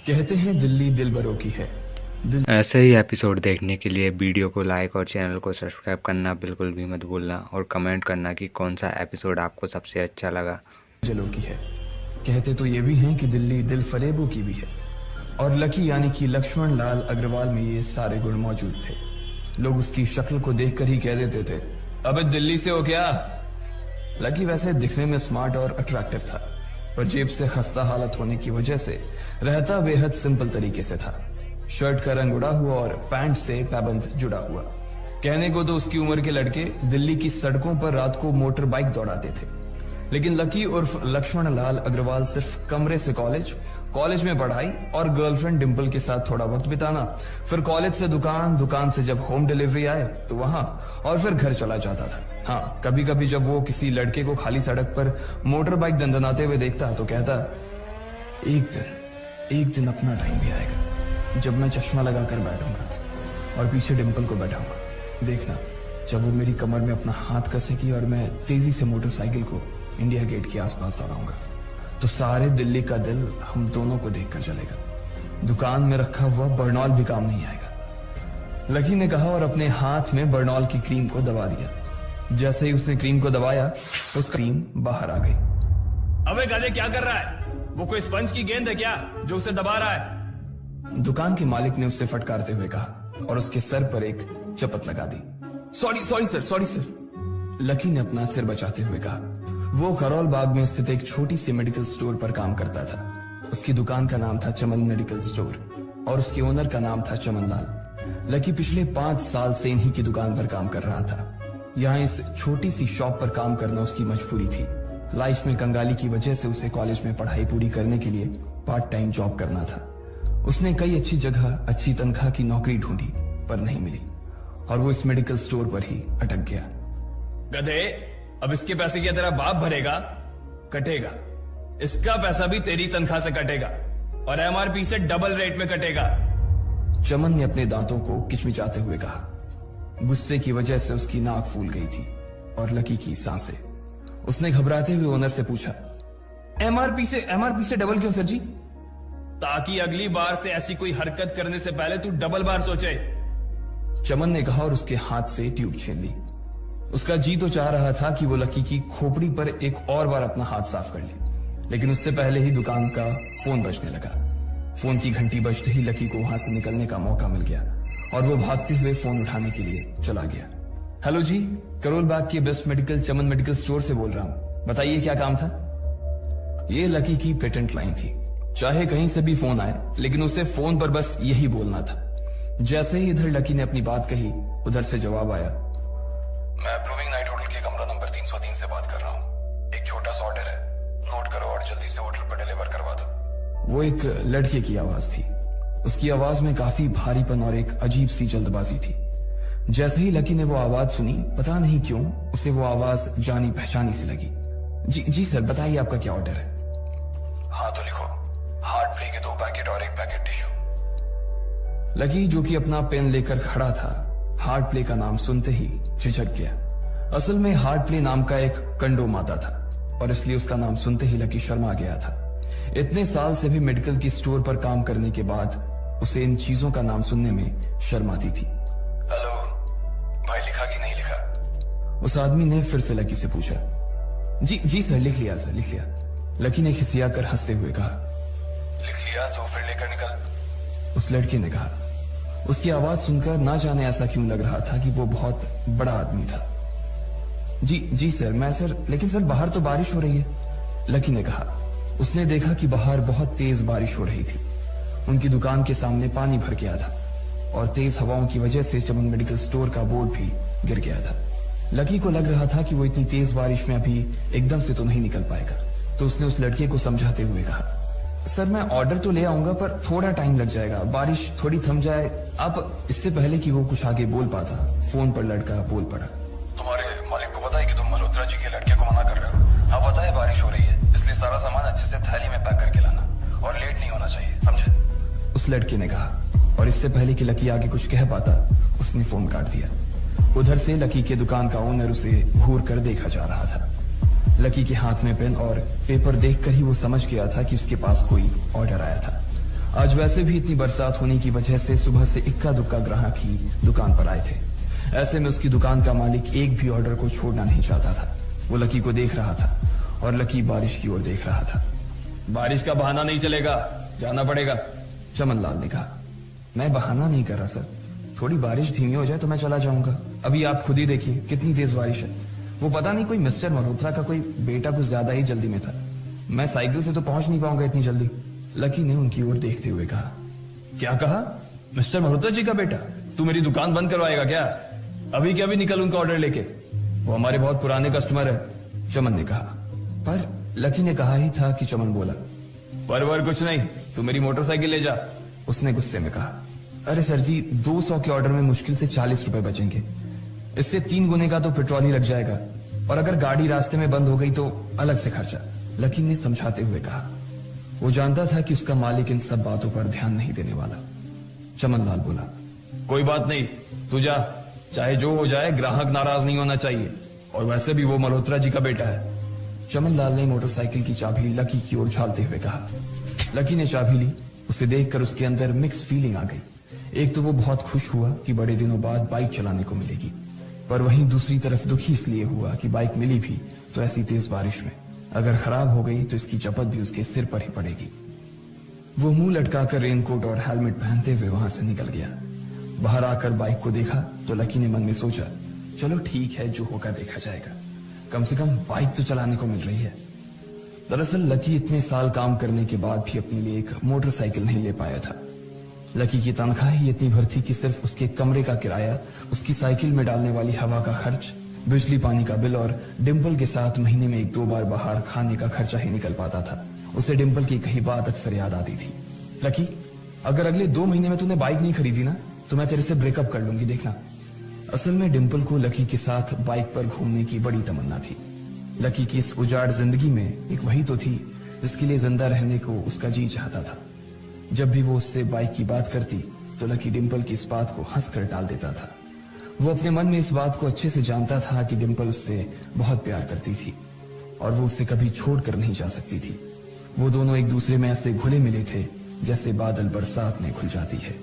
कहते हैं दिल्ली दिलबरों की है। ऐसे ही एपिसोड देखने के लिए वीडियो को लाइक और चैनल को सब्सक्राइब करना बिल्कुल भी मत भूलना और कमेंट करना कि कौन सा एपिसोड आपको सबसे अच्छा लगा। दिलों की है। कहते तो ये भी हैं कि दिल्ली दिल फरेबों की भी है। और लकी यानी कि लक्ष्मण लाल अग्रवाल में ये सारे गुण मौजूद थे। लोग उसकी शक्ल को देखकर ही कह देते थे, अबे दिल्ली से हो क्या। लकी वैसे दिखने में स्मार्ट और अट्रैक्टिव था, पर जेब से खस्ता हालत होने की वजह से रहता बेहद सिंपल तरीके से था। शर्ट का रंग उड़ा हुआ और पैंट से पैबंद जुड़ा हुआ। कहने को तो उसकी उम्र के लड़के दिल्ली की सड़कों पर रात को मोटर बाइक दौड़ाते थे, लेकिन लकी उर्फ लक्ष्मण लाल अग्रवाल सिर्फ कमरे से कॉलेज में पढ़ाई और गर्लफ्रेंड डिंपल के साथ थोड़ा वक्त बिताना, फिर कॉलेज से दुकान, दुकान से जब होम डिलीवरी आए तो वहां, और फिर घर चला जाता था। हाँ, कभी कभी जब वो किसी लड़के को खाली सड़क पर मोटर बाइक दंदनाते हुए देखता तो कहता, एक दिन अपना टाइम भी आएगा जब मैं चश्मा लगाकर बैठूंगा और पीछे डिंपल को बैठाऊंगा। देखना, जब वो मेरी कमर में अपना हाथ कसेगी और मैं तेजी से मोटरसाइकिल को इंडिया गेट के आसपास दौड़ाऊंगा, तो सारे दिल्ली का दिल हम दोनों को देखकर चलेगा। दुकान में रखा हुआ बर्नॉल भी काम नहीं आएगा। लकी ने कहा और अपने हाथ में बर्नॉल की क्रीम को दबा दिया। जैसे ही उसने क्रीम को दबाया, उस क्रीम बाहर आ गई। अबे गधे, क्या कर रहा है? वो कोई स्पंज की गेंद है क्या जो उसे दबा रहा है? दुकान के मालिक ने उससे फटकारते हुए कहा और उसके सर पर एक चपत लगा दी। Sorry sir. लकी ने अपना सिर बचाते हुए कहा। वो करोल बाग में स्थित एक छोटी सी मेडिकल स्टोर पर काम करता था। उसकी दुकान का नाम था चमन मेडिकल स्टोर और उसके ओनर का नाम था चमन लाल। लकी पिछले 5 साल से इन्हीं की दुकान पर काम कर रहा था। यहाँ इस छोटी सी शॉप पर काम करना उसकी मजबूरी थी। लाइफ में कंगाली की वजह से उसे कॉलेज में पढ़ाई पूरी करने के लिए पार्ट टाइम जॉब करना था। उसने कई अच्छी जगह अच्छी तनख्वाह की नौकरी ढूंढी, पर नहीं मिली और वो इस मेडिकल स्टोर पर ही अटक गया। गधे, अब इसके पैसे क्या तेरा बाप भरेगा? कटेगा। इसका पैसा भी तेरी तनख्वाह से कटेगा और एमआरपी से डबल रेट में कटेगा। चमन ने अपने दांतों को किचमिचाते हुए कहा। गुस्से की वजह से उसकी नाक फूल गई थी और लकी की सांसें। उसने घबराते हुए ओनर से पूछा, एमआरपी से डबल क्यों सर जी? ताकि अगली बार से ऐसी कोई हरकत करने से पहले तू डबल बार सोचे। चमन ने कहा और उसके हाथ से ट्यूब छीन ली। उसका जी तो चाह रहा था कि वो लकी की खोपड़ी पर एक और बार अपना हाथ साफ कर ले, लेकिन उससे पहले ही दुकान का फोन बजने लगा। फोन की घंटी बजते ही लकी को वहां से निकलने का मौका मिल गया और वो भागते हुए फोन उठाने के लिए चला गया। हेलो जी, करोल बाग के बेस्ट मेडिकल चमन मेडिकल स्टोर से बोल रहा हूं, बताइए क्या काम था? ये लकी की पेटेंट लाइन थी। चाहे कहीं से भी फोन आए, लेकिन उसे फोन पर बस यही बोलना था। जैसे ही इधर लकी ने अपनी बात कही, उधर से जवाब आया, मैं अप्रूविंग नाइट होटल के कमरा नंबर 303 से बात कर रहा हूँ। एक छोटा सा ऑर्डर है, नोट करो और जल्दी से होटल पर डिलीवर करवा दो। वो एक लड़के की आवाज थी। उसकी आवाज में काफी भारीपन और एक अजीब सी जल्दबाजी थी। जैसे ही लकी ने वो आवाज सुनी, पता नहीं क्यों उसे वो आवाज जानी पहचानी सी लगी। जी सर, बताइए आपका क्या ऑर्डर है? हाँ तो लिखो, हार्ट प्ले के 2 पैकेट और 1 पैकेट टिश्यू। लकी, जो कि अपना पेन लेकर खड़ा था, हार्ट प्ले का नाम सुनते ही झिझक गया। असल में हार्ट प्ले नाम का एक कंडोम आता था और इसलिए उसका नाम सुनते ही लकी शर्मा गया था। इतने साल से भी मेडिकल की स्टोर पर काम करने के बाद उसे इन चीजों का नाम सुनने में शर्म आती थी। हेलो भाई, लिखा कि नहीं लिखा? उस आदमी ने फिर से लकी से पूछा। जी सर, लिख लिया सर, लिख लिया। लकी ने खिसिया कर हंसते हुए कहा। लिख लिया तो फिर लेकर निकल, उस लड़के ने कहा। उसकी आवाज सुनकर ना जाने ऐसा क्यों लग रहा था कि वो बहुत बड़ा आदमी था। जी सर, लेकिन सर बाहर तो बारिश हो रही है, लकी ने कहा। उसने देखा कि बाहर बहुत तेज बारिश हो रही थी। उनकी दुकान के सामने पानी भर गया था और तेज हवाओं की वजह से चमन मेडिकल स्टोर का बोर्ड भी गिर गया था। लकी को लग रहा था कि वो इतनी तेज बारिश में अभी एकदम से तो नहीं निकल पाएगा, तो उसने उस लड़के को समझाते हुए कहा, सर मैं ऑर्डर तो ले आऊंगा पर थोड़ा टाइम लग जाएगा, बारिश थोड़ी थम जाए आप। इससे पहले कि वो कुछ आगे बोल पाता, फोन पर लड़का बोल पड़ा। तुम्हारे मालिक को पता है कि तुम मल्होत्रा जी के लड़के को मना कर रहे हो? हाँ पता है, बारिश हो रही है, इसलिए सारा सामान अच्छे से थैली में पैक करके लाना और लेट नहीं होना चाहिए, समझे? उस लड़के ने कहा और इससे पहले कि लकी आगे कुछ कह पाता, उसने फोन काट दिया। उधर से लकी के दुकान का ओनर उसे घूर कर देखा जा रहा था। लकी के हाथ में पेन और पेपर देखकर ही वो समझ गया था कि उसके पास कोई ऑर्डर आया था। आज वैसे भी इतनी बरसात होने की वजह से सुबह से इक्का दुक्का ग्राहक ही दुकान पर आए थे। ऐसे में उसकी दुकान का मालिक एक भी ऑर्डर को छोड़ना नहीं चाहता था। वो लकी को देख रहा था और लकी बारिश की ओर देख रहा था। बारिश का बहाना नहीं चलेगा, जाना पड़ेगा, चमन लाल ने कहा। मैं बहाना नहीं कर रहा सर, थोड़ी बारिश धीमी हो जाए तो मैं चला जाऊंगा। अभी आप खुद ही देखिए कितनी तेज बारिश है। वो पता नहीं कोई मिस्टर मल्होत्रा का कोई बेटा कुछ ज्यादा ही जल्दी में था। मैं साइकिल से तो पहुंच नहीं पाऊंगा इतनी जल्दी। लकी ने उनकी ओर देखते हुए कहा। क्या कहा? मिस्टर मल्होत्रा जी का बेटा? तू मेरी दुकान बंद करवाएगा क्या? अभी क्या भी निकल उनका ऑर्डर लेके, वो हमारे बहुत पुराने कस्टमर है, चमन ने कहा। पर लकी ने कहा ही था कि चमन बोला। पर कुछ नहीं, तू मेरी मोटरसाइकिल ले जा, उसने गुस्से में कहा। अरे सर जी, 200 के ऑर्डर में मुश्किल से 40 रुपए बचेंगे। इससे 3 गुने का तो पेट्रोल ही लग जाएगा, और अगर गाड़ी रास्ते में बंद हो गई तो अलग से खर्चा, लकी ने समझाते हुए कहा। वो जानता था कि उसका मालिक इन सब बातों पर ध्यान नहीं देने वाला। चमन लाल बोला। कोई बात नहीं, तू जा, चाहे जो हो जाए ग्राहक नाराज नहीं होना चाहिए, और वैसे भी वो मल्होत्रा जी का बेटा है। चमन लाल ने मोटरसाइकिल की चाबी लकी की ओर उछालते हुए कहा। लकी ने चाबी ली। उसे देखकर उसके अंदर मिक्स फीलिंग आ गई। एक तो वो बहुत खुश हुआ कि बड़े दिनों बाद बाइक चलाने को मिलेगी, पर वहीं दूसरी तरफ दुखी इसलिए हुआ कि बाइक मिली भी तो ऐसी तेज बारिश में, अगर खराब हो गई तो इसकी चपत भी उसके सिर पर ही पड़ेगी। वो मुंह लटकाकर रेनकोट और हेलमेट पहनते हुए वहां से निकल गया। बाहर आकर बाइक को देखा तो लकी ने मन में सोचा, चलो ठीक है, जो होगा देखा जाएगा, कम से कम बाइक तो चलाने को मिल रही है। दरअसल लकी इतने साल काम करने के बाद भी अपने लिए एक मोटरसाइकिल नहीं ले पाया था। लकी की तनख्वाह ही इतनी भर थी कि सिर्फ उसके कमरे का किराया, उसकी साइकिल में डालने वाली हवा का खर्च, बिजली पानी का बिल और डिम्पल के साथ महीने में 1-2 बार बाहर खाने का खर्चा ही निकल पाता था। उसे डिम्पल की कही बात अक्सर याद आती थी। लकी, अगर अगले 2 महीने में तूने बाइक नहीं खरीदी ना तो मैं तेरे से ब्रेकअप कर लूंगी, देखना। असल में डिम्पल को लकी के साथ बाइक पर घूमने की बड़ी तमन्ना थी। लकी की इस उजाड़ जिंदगी में एक वही तो थी जिसके लिए जिंदा रहने को उसका जी चाहता था। जब भी वो उससे बाइक की बात करती तो लकी डिम्पल की इस बात को हंसकर टाल देता था। वो अपने मन में इस बात को अच्छे से जानता था कि डिम्पल उससे बहुत प्यार करती थी और वो उससे कभी छोड़कर नहीं जा सकती थी। वो दोनों एक दूसरे में ऐसे घुले मिले थे जैसे बादल बरसात में घुल जाती है।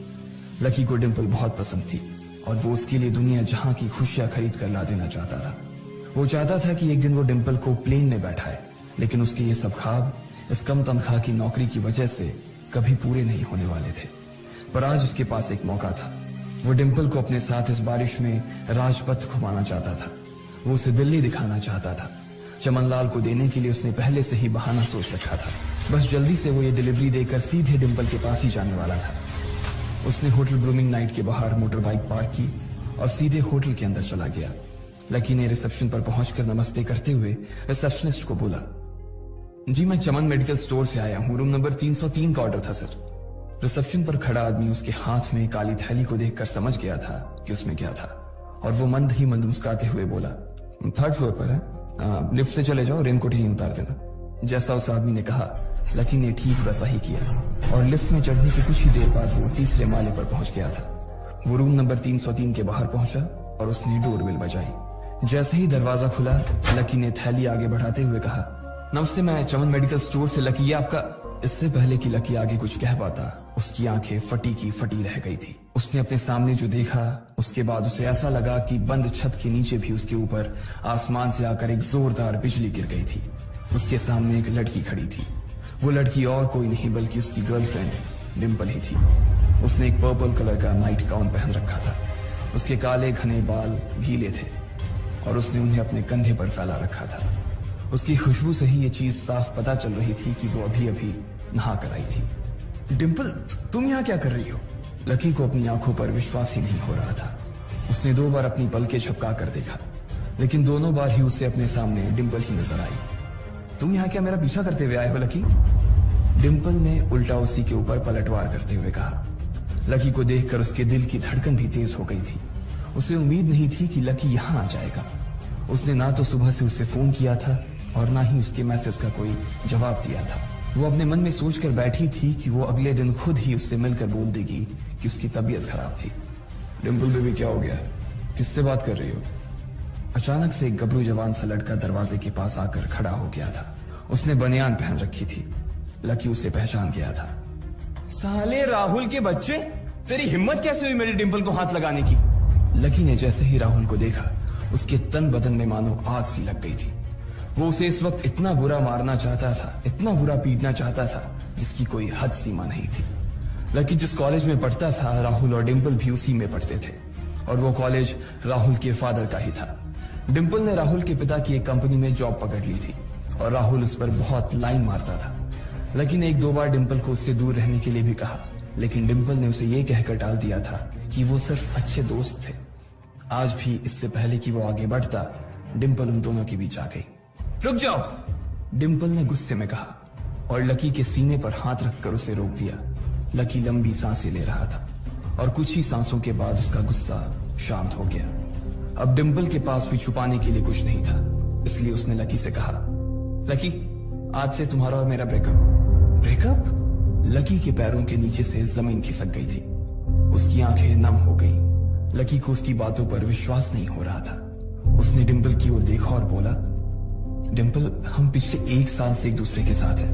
लकी को डिम्पल बहुत पसंद थी और वो उसके लिए दुनिया जहां की खुशियां खरीद कर ला देना चाहता था। वो चाहता था कि एक दिन वो डिम्पल को प्लेन में बैठाए, लेकिन उसके ये सब ख्वाब इस कम तनख्वाह की नौकरी की वजह से कभी पूरे नहीं होने वाले थे। पर आज उसके पास एक मौका था। वो डिम्पल को अपने साथ इस बारिश में राजपथ घुमाना चाहता था। वो उसे दिल्ली दिखाना चाहता था। चमनलाल को देने के लिए उसने पहले से ही बहाना सोच रखा था। बस जल्दी से वो ये डिलीवरी देकर सीधे डिम्पल के पास ही जाने वाला था। उसने होटल ब्लूमिंग नाइट के बाहर मोटर बाइक पार्क की और सीधे होटल के अंदर चला गया। लकी ने रिसेप्शन पर पहुंचकर नमस्ते करते हुए रिसेप्शनिस्ट को बोला, जी मैं चमन मेडिकल स्टोर से आया हूं, रूम नंबर 303 का ऑर्डर था सर। रिसेप्शन पर खड़ा आदमी उसके हाथ में काली थैली को देखकर समझ गया था कि उसमें क्या था और वो मंद ही मंद मुस्कुराते हुए बोला, 3rd फ्लोर पर है, लिफ्ट से चले जाओ, रेनकोट यहीं उतार देना। जैसा उस आदमी ने कहा लकी ने ठीक वैसा ही किया और लिफ्ट में चढ़ने के कुछ ही देर बाद वो 3रे माले पर पहुंच गया था। वो रूम नंबर 303 के बाहर पहुंचा और उसने डोरबेल बजाई। जैसे ही दरवाजा खुला लकी ने थैली आगे बढ़ाते हुए कहा, नमस्ते, मैं चमन मेडिकल स्टोर से लकी, ये आपका। इससे पहले कि लकी आगे कुछ कह पाता उसकी आंखें फटी की फटी रह गई थी। उसने अपने सामने जो देखा उसके बाद उसे ऐसा लगा कि बंद छत के नीचे भी उसके ऊपर आसमान से आकर एक जोरदार बिजली गिर गई थी। उसके सामने एक लड़की खड़ी थी। वो लड़की और कोई नहीं बल्कि उसकी गर्लफ्रेंड डिम्पल ही थी। उसने एक पर्पल कलर का नाइट गाउन पहन रखा था। उसके काले घने बाल गीले थे और उसने उन्हें अपने कंधे पर फैला रखा था। उसकी खुशबू से ही ये चीज साफ पता चल रही थी कि वो अभी अभी नहा कर आई थी। डिम्पल, तुम यहाँ क्या कर रही हो? लकी को अपनी आंखों पर विश्वास ही नहीं हो रहा था। उसने 2 बार अपनी पलकें झपका कर देखा, लेकिन दोनों बार ही उसे अपने सामने डिम्पल ही नजर आई। तुम यहाँ क्या मेरा पीछा करते हुए आए हो लकी? डिम्पल ने उल्टा उसी के ऊपर पलटवार करते हुए कहा। लकी को देखकर उसके दिल की धड़कन भी तेज हो गई थी। उसे उम्मीद नहीं थी कि लकी यहाँ आ जाएगा। उसने ना तो सुबह से उसे फोन किया था और ना ही उसके मैसेज का कोई जवाब दिया था। वो अपने मन में सोचकर बैठी थी कि वो अगले दिन खुद ही उससे मिलकर बोल देगी कि उसकी तबीयत खराब थी। डिम्पल बेबी, क्या हो गया? किससे बात कर रही हो? अचानक से एक गबरू जवान सा लड़का दरवाजे के पास आकर खड़ा हो गया था। उसने बनियान पहन रखी थी। लकी उसे पहचान गया था। साले राहुल के बच्चे, तेरी हिम्मत कैसे हुई मेरी डिंपल को हाथ लगाने की? लकी ने जैसे ही राहुल को देखा, उसके तन बदन में मानो आग सी लग गई थी। वो उसे इस वक्त इतना बुरा मारना चाहता था, इतना बुरा पीटना चाहता था, जिसकी कोई हद सीमा नहीं थी। लकी जिस कॉलेज में पढ़ता था, राहुल और डिंपल भी उसी में पढ़ते थे, और वो कॉलेज राहुल के फादर का ही था। डिंपल ने राहुल के पिता की एक कंपनी में जॉब पकड़ ली थी, और राहुल उस पर बहुत लाइन मारता था। लकी ने 1-2 बार डिंपल को उससे दूर रहने के लिए भी कहा, लेकिन डिंपल ने उसे यह कहकर टाल दिया था कि वो सिर्फ अच्छे दोस्त थे। आज भी इससे पहले कि वो आगे बढ़ता, डिंपल उन दोनों के बीच आ गई। रुक जाओ, डिंपल ने गुस्से में कहा, और लकी के सीने पर हाथ रखकर उसे रोक दिया। लकी लंबी सांसें ले रहा था, और कुछ ही सांसों के बाद उसका गुस्सा शांत हो गया। अब डिंपल के पास भी छुपाने के लिए कुछ नहीं था, इसलिए उसने लकी से कहा, लकी, आज से तुम्हारा और मेरा ब्रेकअप। ब्रेकअप? लकी के पैरों के नीचे से जमीन खिसक गई थी। उसकी आंखें नम हो गई। लकी को उसकी बातों पर विश्वास नहीं हो रहा था। उसने डिंपल की ओर देखा और बोला, डिंपल, हम पिछले 1 साल से एक दूसरे के साथ हैं,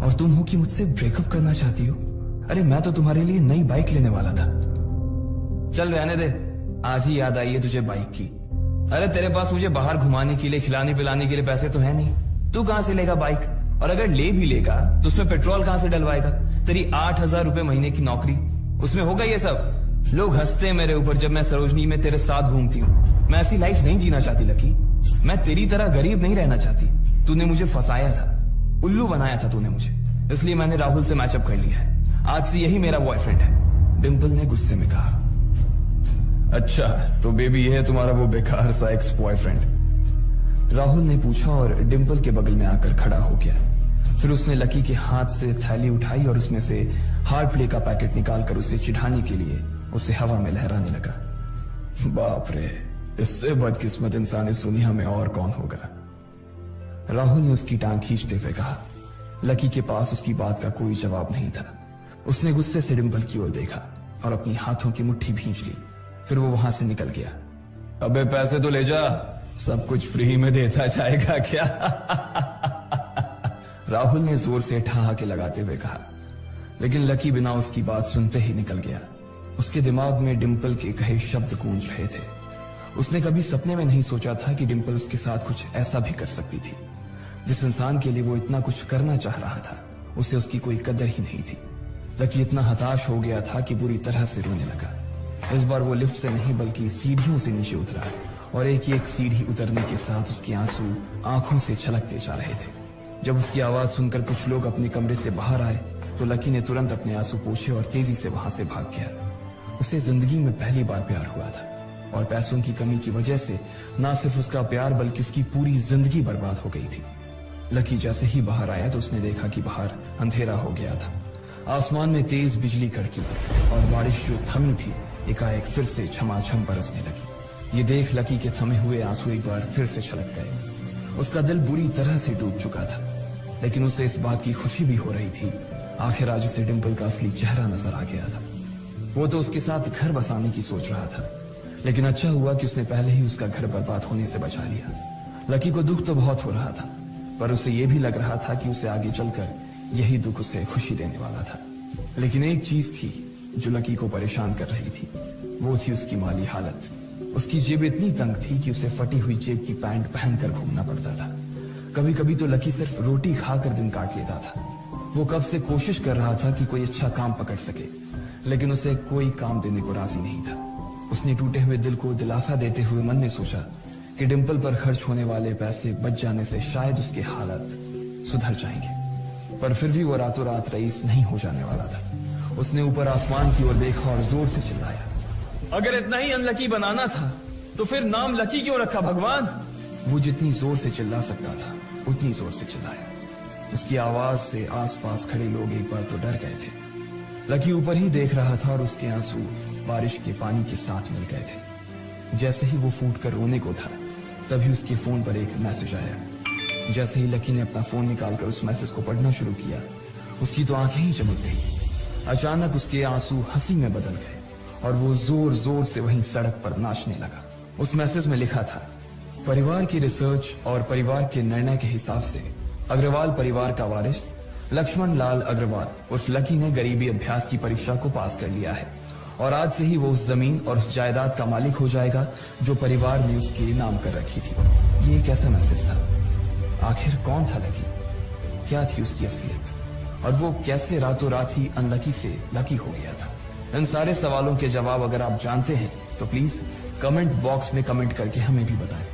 और तुम हो कि मुझसे ब्रेकअप करना चाहती हो? अरे मैं तो तुम्हारे लिए नई बाइक लेने वाला था। चल रहने दे, आज ही याद आई है तुझे बाइक की। अरे तेरे पास मुझे बाहर घुमाने के लिए, खिलाने पिलाने के लिए पैसे तो है नहीं। तू कहां से लेगा बाइक? और अगर ले भी लेगा तो उसमें पेट्रोल कहां से डलवाएगा? तेरी 8,000 रुपए महीने की नौकरी, उसमें होगा ये सब? लोग हंसते हैं मेरे ऊपर जब मैं सरोजनी में तेरे साथ घूमती हूँ। मैं ऐसी लाइफ नहीं जीना चाहती लकी। मैं तेरी तरह गरीब नहीं रहना चाहती। तूने मुझे फंसाया था, उल्लू बनाया था तूने मुझे, इसलिए मैंने राहुल से मैचअप कर लिया है। आज से यही मेरा बॉयफ्रेंड है, डिंपल ने गुस्से में कहा। अच्छा, तो बेबी ये है तुम्हारा वो बेकार सा एक्स बॉयफ्रेंड? राहुल ने पूछा और डिंपल के बगल में आकर खड़ा हो गया। फिर उसने लकी के हाथ से थैली उठाई और उसमें से हार्ड प्ले का पैकेट निकालकर उसे चिढ़ाने के लिए उसे हवा में लहराने लगा। बाप रे, इससे बदकिस्मत इंसान इस दुनिया में और कौन होगा? राहुल ने उसकी टांग खींचते हुए कहा। लकी के पास उसकी बात का कोई जवाब नहीं था। उसने गुस्से से डिंपल की ओर देखा और अपनी हाथों की मुट्ठी भींच ली। फिर वो वहां से निकल गया। अबे पैसे तो ले जा, सब कुछ फ्री में देता जाएगा क्या? राहुल ने जोर से ठहाके लगाते हुए कहा, लेकिन लकी बिना उसकी बात सुनते ही निकल गया। उसके दिमाग में डिंपल के कहे शब्द गूंज रहे थे। उसने कभी सपने में नहीं सोचा था कि डिंपल उसके साथ कुछ ऐसा भी कर सकती थी। जिस इंसान के लिए वो इतना कुछ करना चाह रहा था, उसे उसकी कोई कदर ही नहीं थी। लकी इतना हताश हो गया था कि बुरी तरह से रोने लगा। इस बार वो लिफ्ट से नहीं बल्कि सीढ़ियों से नीचे उतरा, और एक सीढ़ी उतरने के साथ उसके आंसू आंखों से छलकते जा रहे थे। जब उसकी आवाज सुनकर कुछ लोग अपने कमरे से बाहर आए तो लकी ने तुरंत अपने आंसू पोंछे और तेजी से वहां से भाग गया। उसे जिंदगी में पहली बार प्यार हुआ था, और पैसों की कमी की वजह से ना सिर्फ उसका प्यार बल्कि उसकी पूरी जिंदगी बर्बाद हो गई थी। लकी जैसे ही बाहर आया तो उसने देखा कि बाहर अंधेरा हो गया था। आसमान में तेज बिजली कड़की और बारिश जो थमी थी एकाएक फिर से झमाझम बरसने लगी। ये देख लकी के थमे हुए आंसू एक बार फिर से छलक गए। उसका दिल बुरी तरह से डूब चुका था, लेकिन उसे इस बात की खुशी भी हो रही थी। आखिर आज उसे डिंपल का असली चेहरा नजर आ गया था। वो तो उसके साथ घर बसाने की सोच रहा था, लेकिन अच्छा हुआ कि उसने पहले ही उसका घर बर्बाद होने से बचा लिया। लकी को दुख तो बहुत हो रहा था, पर उसे यह भी लग रहा था कि उसे आगे चलकर यही दुख उसे खुशी देने वाला था। लेकिन एक चीज थी जो लकी को परेशान कर रही थी, वो थी उसकी माली हालत। उसकी जेब इतनी तंग थी कि उसे फटी हुई जेब की पैंट पहनकर घूमना पड़ता था। कभी कभी तो लकी सिर्फ रोटी खाकर दिन काट लेता था। वो कब से कोशिश कर रहा था कि कोई अच्छा काम पकड़ सके, लेकिन उसे कोई काम देने को राजी नहीं था। उसने टूटे हुए दिल को दिलासा देते हुए मन में सोचा कि डिंपल पर खर्च होने वाले पैसे बच जाने से शायद उसके हालत सुधर जाएंगे, पर फिर भी वो रातों रात रईस नहीं हो जाने वाला था। उसने ऊपर आसमान की ओर देखा और जोर से चिल्लाया, अगर इतना ही अनलकी बनाना था तो फिर नाम लकी क्यों रखा भगवान? वो जितनी जोर से चिल्ला सकता था उतनी जोर से चिल्लाया। उसकी आवाज से आसपास खड़े लोग एक बार तो डर गए थे। लकी ऊपर ही देख रहा था और उसके आंसू बारिश के पानी के साथ मिल गए थे। जैसे ही वो फूट कर रोने को था, तभी उसके फोन पर एक मैसेज आया। जैसे ही लकी ने अपना फोन निकालकर उस मैसेज को पढ़ना शुरू किया, उसकी तो आंखें ही चमक गई। अचानक उसके आंसू हंसी में बदल गए और वो जोर जोर से वहीं सड़क पर नाचने लगा। उस मैसेज में लिखा था, परिवार की रिसर्च और परिवार के निर्णय के हिसाब से अग्रवाल परिवार का वारिस लक्ष्मण लाल अग्रवाल उर्फ लकी ने गरीबी अभ्यास की परीक्षा को पास कर लिया है और आज से ही वो उस जमीन और उस जायदाद का मालिक हो जाएगा जो परिवार ने उसके नाम कर रखी थी। ये एक ऐसा मैसेज था। आखिर कौन था लकी, क्या थी उसकी असलियत, और वो कैसे रातों रात ही अनलकी से लकी हो गया था? इन सारे सवालों के जवाब अगर आप जानते हैं तो प्लीज कमेंट बॉक्स में कमेंट करके हमें भी बताएं।